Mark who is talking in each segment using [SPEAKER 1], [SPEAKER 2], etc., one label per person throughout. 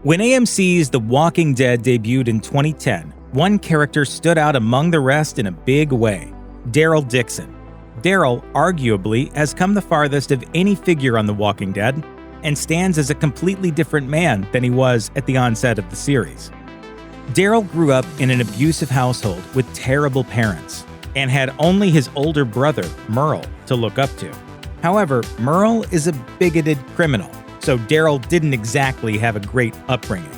[SPEAKER 1] When AMC's The Walking Dead debuted in 2010, one character stood out among the rest in a big way: Daryl Dixon. Daryl, arguably, has come the farthest of any figure on The Walking Dead and stands as a completely different man than he was at the onset of the series. Daryl grew up in an abusive household with terrible parents and had only his older brother, Merle, to look up to. However, Merle is a bigoted criminal, so Daryl didn't exactly have a great upbringing.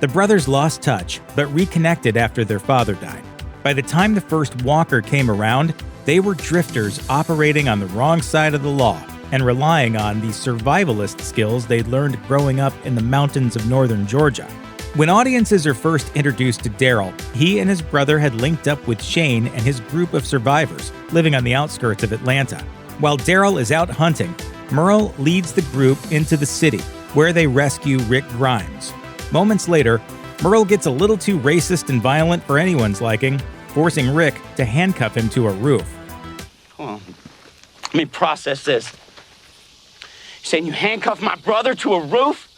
[SPEAKER 1] The brothers lost touch, but reconnected after their father died. By the time the first Walker came around, they were drifters operating on the wrong side of the law and relying on the survivalist skills they'd learned growing up in the mountains of northern Georgia. When audiences are first introduced to Daryl, he and his brother had linked up with Shane and his group of survivors living on the outskirts of Atlanta. While Daryl is out hunting, Merle leads the group into the city, where they rescue Rick Grimes. Moments later, Merle gets a little too racist and violent for anyone's liking, forcing Rick to handcuff him to a roof.
[SPEAKER 2] Hold on. Let me process this. You're saying you handcuffed my brother to a roof?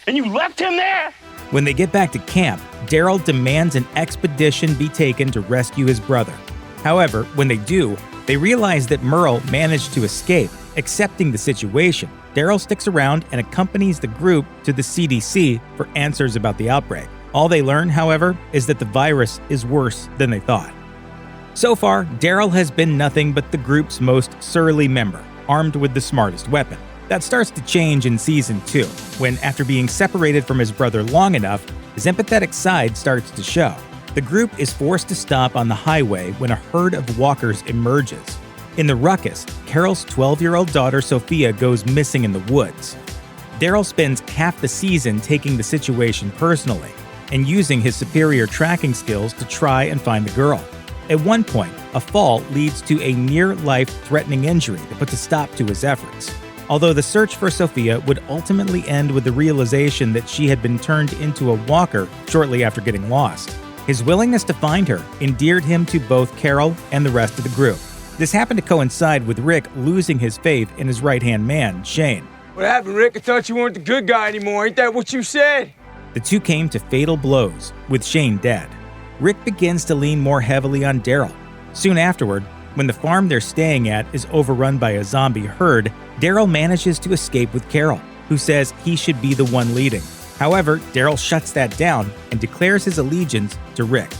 [SPEAKER 2] And you left him there?
[SPEAKER 1] When they get back to camp, Daryl demands an expedition be taken to rescue his brother. However, when they do, they realize that Merle managed to escape. Accepting the situation, Daryl sticks around and accompanies the group to the CDC for answers about the outbreak. All they learn, however, is that the virus is worse than they thought. So far, Daryl has been nothing but the group's most surly member, armed with the smartest weapon. That starts to change in Season 2, when, after being separated from his brother long enough, his empathetic side starts to show. The group is forced to stop on the highway when a herd of walkers emerges. In the ruckus, Carol's 12-year-old daughter Sophia goes missing in the woods. Daryl spends half the season taking the situation personally and using his superior tracking skills to try and find the girl. At one point, a fall leads to a near-life-threatening injury that puts a stop to his efforts. Although the search for Sophia would ultimately end with the realization that she had been turned into a walker shortly after getting lost. His willingness to find her endeared him to both Carol and the rest of the group. This happened to coincide with Rick losing his faith in his right-hand man, Shane.
[SPEAKER 3] What happened, Rick? I thought you weren't the good guy anymore. Ain't that what you said?
[SPEAKER 1] The two came to fatal blows, with Shane dead. Rick begins to lean more heavily on Daryl. Soon afterward, when the farm they're staying at is overrun by a zombie herd, Daryl manages to escape with Carol, who says he should be the one leading. However, Daryl shuts that down and declares his allegiance to Rick.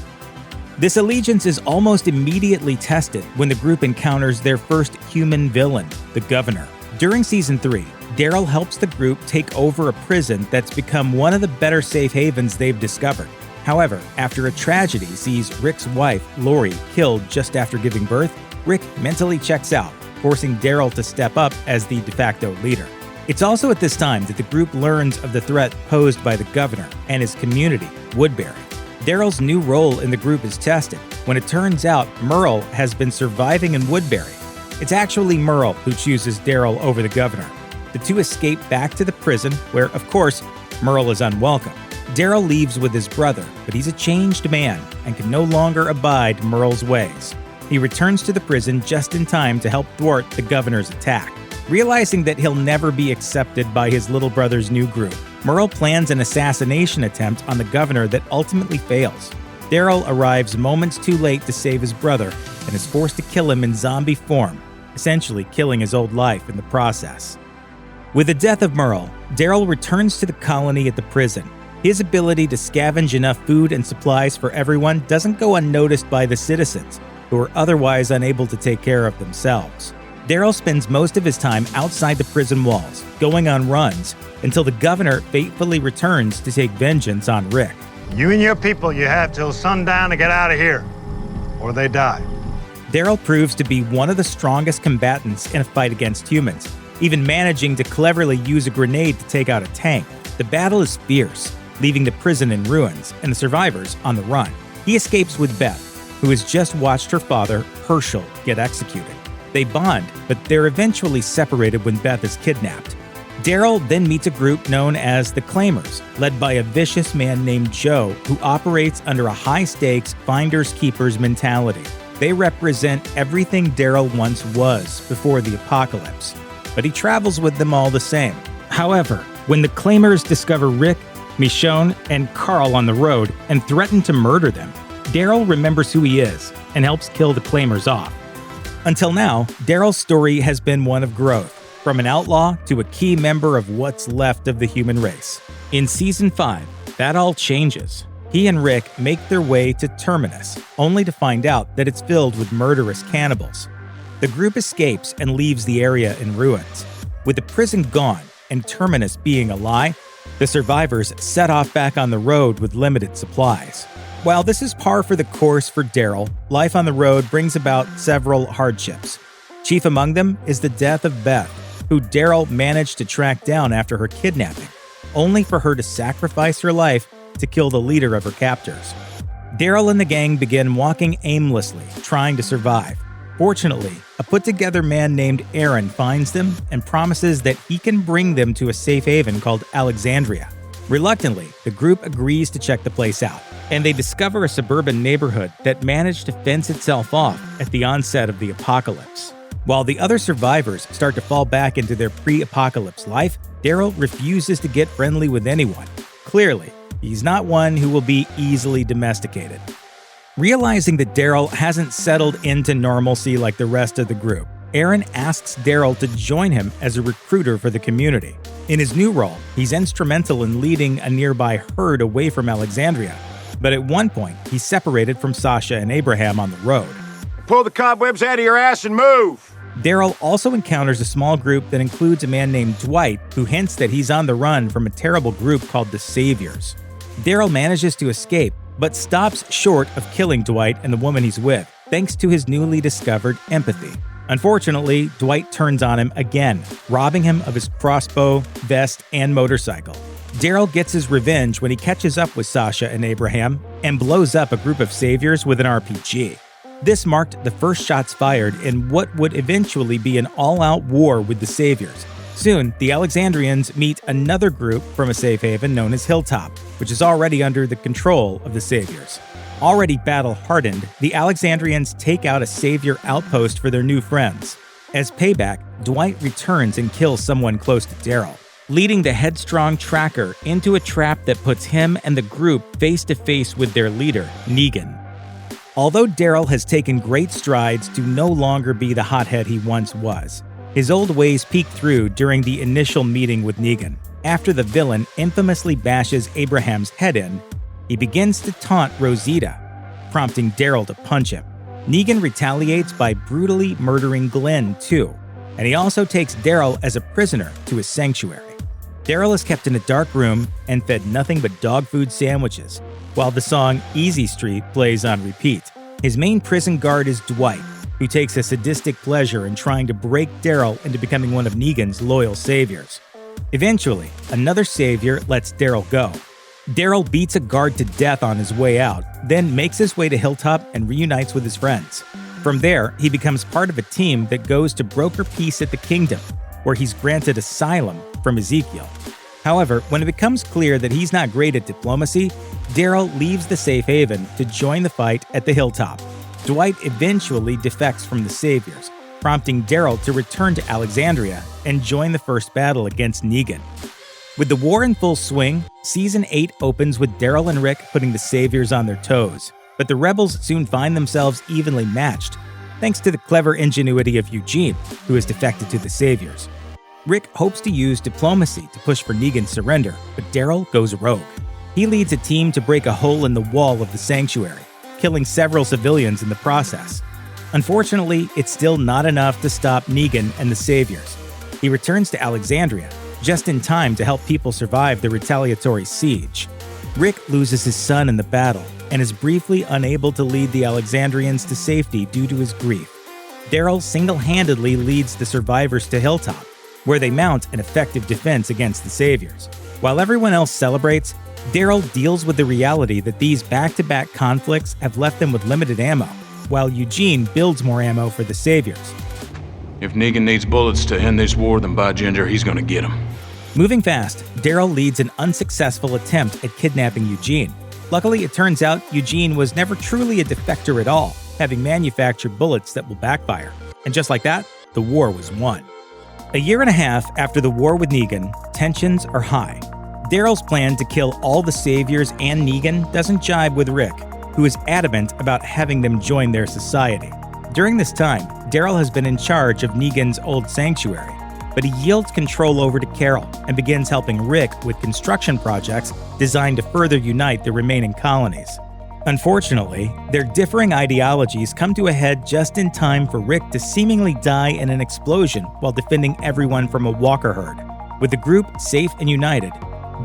[SPEAKER 1] This allegiance is almost immediately tested when the group encounters their first human villain, the Governor. During Season 3, Daryl helps the group take over a prison that's become one of the better safe havens they've discovered. However, after a tragedy sees Rick's wife, Lori, killed just after giving birth, Rick mentally checks out, forcing Daryl to step up as the de facto leader. It's also at this time that the group learns of the threat posed by the Governor and his community, Woodbury. Daryl's new role in the group is tested when it turns out Merle has been surviving in Woodbury. It's actually Merle who chooses Daryl over the Governor. The two escape back to the prison where, of course, Merle is unwelcome. Daryl leaves with his brother, but he's a changed man and can no longer abide Merle's ways. He returns to the prison just in time to help thwart the Governor's attack. Realizing that he'll never be accepted by his little brother's new group, Merle plans an assassination attempt on the Governor that ultimately fails. Daryl arrives moments too late to save his brother and is forced to kill him in zombie form, essentially killing his old life in the process. With the death of Merle, Daryl returns to the colony at the prison. His ability to scavenge enough food and supplies for everyone doesn't go unnoticed by the citizens, who are otherwise unable to take care of themselves. Daryl spends most of his time outside the prison walls, going on runs, until the Governor fatefully returns to take vengeance on Rick.
[SPEAKER 4] You and your people, you have till sundown to get out of here, or they die.
[SPEAKER 1] Daryl proves to be one of the strongest combatants in a fight against humans, even managing to cleverly use a grenade to take out a tank. The battle is fierce, leaving the prison in ruins and the survivors on the run. He escapes with Beth, who has just watched her father, Herschel, get executed. They bond, but they're eventually separated when Beth is kidnapped. Daryl then meets a group known as the Claimers, led by a vicious man named Joe who operates under a high-stakes finders-keepers mentality. They represent everything Daryl once was before the apocalypse, but he travels with them all the same. However, when the Claimers discover Rick, Michonne, and Carl on the road and threaten to murder them. Daryl remembers who he is and helps kill the claimers off. Until now, Daryl's story has been one of growth, from an outlaw to a key member of what's left of the human race. In Season 5, that all changes. He and Rick make their way to Terminus, only to find out that it's filled with murderous cannibals. The group escapes and leaves the area in ruins. With the prison gone and Terminus being a lie, the survivors set off back on the road with limited supplies. While this is par for the course for Daryl, life on the road brings about several hardships. Chief among them is the death of Beth, who Daryl managed to track down after her kidnapping, only for her to sacrifice her life to kill the leader of her captors. Daryl and the gang begin walking aimlessly, trying to survive. Fortunately, a put-together man named Aaron finds them and promises that he can bring them to a safe haven called Alexandria. Reluctantly, the group agrees to check the place out, and they discover a suburban neighborhood that managed to fence itself off at the onset of the apocalypse. While the other survivors start to fall back into their pre-apocalypse life, Daryl refuses to get friendly with anyone. Clearly, he's not one who will be easily domesticated. Realizing that Daryl hasn't settled into normalcy like the rest of the group, Aaron asks Daryl to join him as a recruiter for the community. In his new role, he's instrumental in leading a nearby herd away from Alexandria, but at one point, he's separated from Sasha and Abraham on the road.
[SPEAKER 5] Pull the cobwebs out of your ass and move!
[SPEAKER 1] Daryl also encounters a small group that includes a man named Dwight, who hints that he's on the run from a terrible group called the Saviors. Daryl manages to escape, but stops short of killing Dwight and the woman he's with, thanks to his newly discovered empathy. Unfortunately, Dwight turns on him again, robbing him of his crossbow, vest, and motorcycle. Daryl gets his revenge when he catches up with Sasha and Abraham and blows up a group of saviors with an RPG. This marked the first shots fired in what would eventually be an all-out war with the saviors. Soon, the Alexandrians meet another group from a safe haven known as Hilltop, which is already under the control of the saviors. Already battle-hardened, the Alexandrians take out a savior outpost for their new friends. As payback, Dwight returns and kills someone close to Daryl, leading the headstrong tracker into a trap that puts him and the group face-to-face with their leader, Negan. Although Daryl has taken great strides to no longer be the hothead he once was, his old ways peek through during the initial meeting with Negan. After the villain infamously bashes Abraham's head in, he begins to taunt Rosita, prompting Daryl to punch him. Negan retaliates by brutally murdering Glenn, too, and he also takes Daryl as a prisoner to his sanctuary. Daryl is kept in a dark room and fed nothing but dog food sandwiches, while the song Easy Street plays on repeat. His main prison guard is Dwight, who takes a sadistic pleasure in trying to break Daryl into becoming one of Negan's loyal saviors. Eventually, another savior lets Daryl go. Daryl beats a guard to death on his way out, then makes his way to Hilltop and reunites with his friends. From there, he becomes part of a team that goes to broker peace at the Kingdom, where he's granted asylum from Ezekiel. However, when it becomes clear that he's not great at diplomacy, Daryl leaves the safe haven to join the fight at the Hilltop. Dwight eventually defects from the Saviors, prompting Daryl to return to Alexandria and join the first battle against Negan. With the war in full swing, Season 8 opens with Daryl and Rick putting the Saviors on their toes, but the rebels soon find themselves evenly matched, thanks to the clever ingenuity of Eugene, who has defected to the Saviors. Rick hopes to use diplomacy to push for Negan's surrender, but Daryl goes rogue. He leads a team to break a hole in the wall of the sanctuary, killing several civilians in the process. Unfortunately, it's still not enough to stop Negan and the Saviors. He returns to Alexandria, just in time to help people survive the retaliatory siege. Rick loses his son in the battle and is briefly unable to lead the Alexandrians to safety due to his grief. Daryl single-handedly leads the survivors to Hilltop, where they mount an effective defense against the Saviors. While everyone else celebrates, Daryl deals with the reality that these back-to-back conflicts have left them with limited ammo, while Eugene builds more ammo for the Saviors.
[SPEAKER 5] If Negan needs bullets to end this war, then by ginger, he's gonna get them.
[SPEAKER 1] Moving fast, Daryl leads an unsuccessful attempt at kidnapping Eugene. Luckily, it turns out Eugene was never truly a defector at all, having manufactured bullets that will backfire. And just like that, the war was won. A year and a half after the war with Negan, tensions are high. Daryl's plan to kill all the Saviors and Negan doesn't jibe with Rick, who is adamant about having them join their society. During this time, Daryl has been in charge of Negan's old sanctuary, but he yields control over to Carol and begins helping Rick with construction projects designed to further unite the remaining colonies. Unfortunately, their differing ideologies come to a head just in time for Rick to seemingly die in an explosion while defending everyone from a walker herd. With the group safe and united,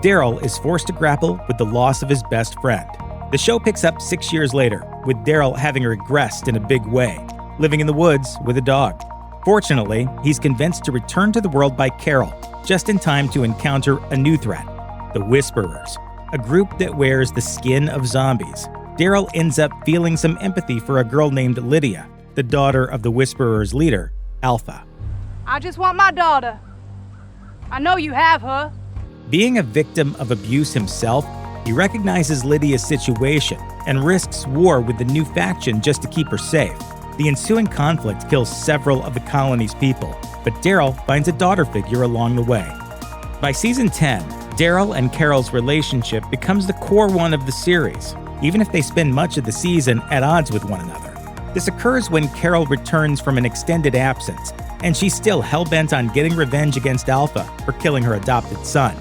[SPEAKER 1] Daryl is forced to grapple with the loss of his best friend. The show picks up 6 years later, with Daryl having regressed in a big way, living in the woods with a dog. Fortunately, he's convinced to return to the world by Carol, just in time to encounter a new threat, the Whisperers, a group that wears the skin of zombies. Daryl ends up feeling some empathy for a girl named Lydia, the daughter of the Whisperers' leader, Alpha.
[SPEAKER 6] I just want my daughter. I know you have her.
[SPEAKER 1] Being a victim of abuse himself, he recognizes Lydia's situation and risks war with the new faction just to keep her safe. The ensuing conflict kills several of the colony's people, but Daryl finds a daughter figure along the way. By season 10, Daryl and Carol's relationship becomes the core one of the series, even if they spend much of the season at odds with one another. This occurs when Carol returns from an extended absence, and she's still hell-bent on getting revenge against Alpha for killing her adopted son.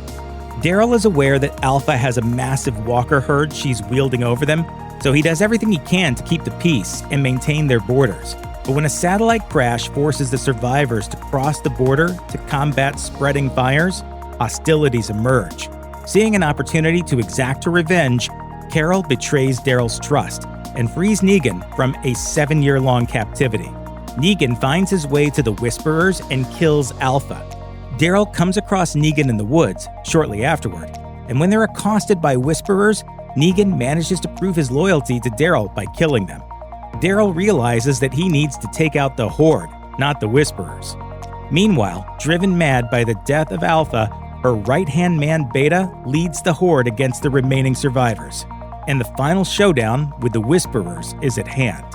[SPEAKER 1] Daryl is aware that Alpha has a massive walker herd she's wielding over them, so he does everything he can to keep the peace and maintain their borders. But when a satellite crash forces the survivors to cross the border to combat spreading fires, hostilities emerge. Seeing an opportunity to exact her revenge, Carol betrays Daryl's trust and frees Negan from a 7-year-long captivity. Negan finds his way to the Whisperers and kills Alpha. Daryl comes across Negan in the woods shortly afterward, and when they're accosted by Whisperers, Negan manages to prove his loyalty to Daryl by killing them. Daryl realizes that he needs to take out the Horde, not the Whisperers. Meanwhile, driven mad by the death of Alpha, her right-hand man Beta leads the Horde against the remaining survivors, and the final showdown with the Whisperers is at hand.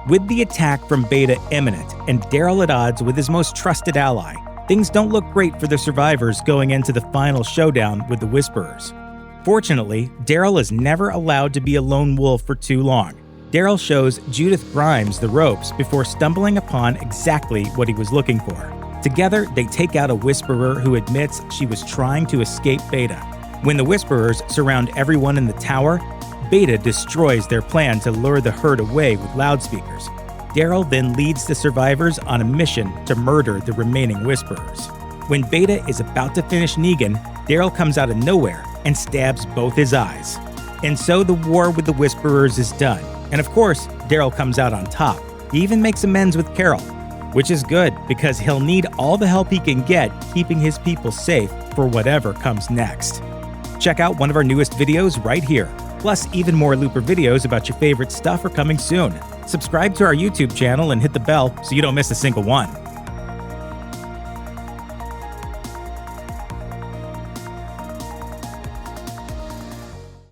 [SPEAKER 1] With the attack from Beta imminent and Daryl at odds with his most trusted ally, things don't look great for the survivors going into the final showdown with the Whisperers. Fortunately, Daryl is never allowed to be a lone wolf for too long. Daryl shows Judith Grimes the ropes before stumbling upon exactly what he was looking for. Together, they take out a Whisperer who admits she was trying to escape Beta. When the Whisperers surround everyone in the tower, Beta destroys their plan to lure the herd away with loudspeakers. Daryl then leads the survivors on a mission to murder the remaining Whisperers. When Beta is about to finish Negan, Daryl comes out of nowhere and stabs both his eyes. And so the war with the Whisperers is done. And of course, Daryl comes out on top. He even makes amends with Carol, which is good because he'll need all the help he can get keeping his people safe for whatever comes next. Check out one of our newest videos right here. Plus, even more Looper videos about your favorite stuff are coming soon. Subscribe to our YouTube channel and hit the bell so you don't miss a single one.